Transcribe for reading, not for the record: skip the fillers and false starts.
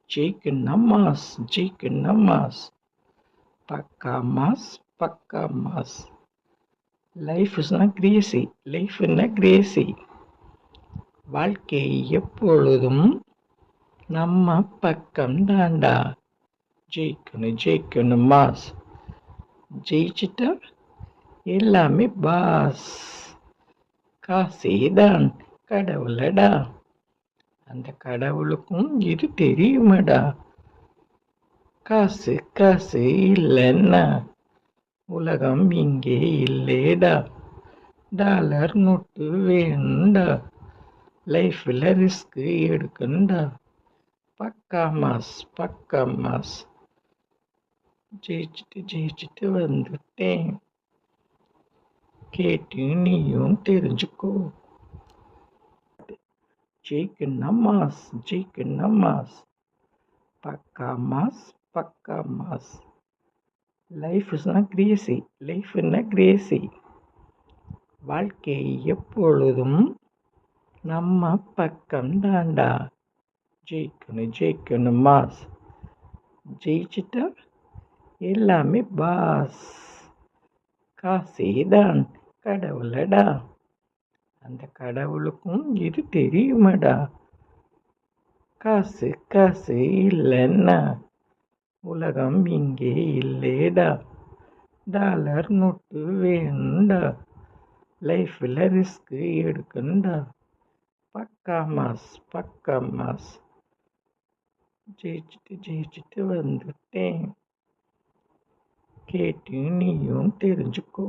ஜெயிக்கு நம்மாஸ். பக்கா மாஸ், பக்கா mass. Life is not Crazy, life என்ன கிரேசி. வாழ்க்கை எப்பொழுதும் நம்ம பக்கம் தாண்டா. ஜெயிக்கணும் மாஸ். ஜெயிச்சிட்டா எல்லாமே பாஸ். காசேதான் கடவுளடா, அந்த கடவுளுக்கும் இது தெரியுமடா. காசு காசு இல்லைன்னா உலகம் இங்கே இல்லேடா. டாலர் நோட்டு வேணுண்டா, லைஃப்ல ரிஸ்க் எடுக்கண்டா. பக்கா மாஸ், பக்கா மாஸ். ஜெயிச்சிட்டு வந்துட்டேன், கேட்டு நீயும் தெரிஞ்சுக்கோ. ஜெயிக்கணும் மாஸ். பக்கா மாஸ், பக்கா mass. Life is not Crazy, life என்ன கிரேசி. வாழ்க்கை எப்பொழுதும் நம்ம பக்கம் தாண்டா. ஜெயிக்கணும் மாஸ். ஜெயிச்சிட்டா எல்லாமே பாஸ். காசேதான் கடவுளடா, அந்த கடவுளுக்கும் இது தெரியுமடா. காசு காசு இல்லைன்னா உலகம் இங்கே இல்லேடா. டாலர் நோட்டு வேணுண்டா, லைஃப்ல ரிஸ்க் எடுக்கண்டா. பக்கா மாஸ், பக்கா மாஸ். ஜெயிச்சிட்டு வந்துட்டேன், கேட்டு நீயும் தெரிஞ்சுக்கோ.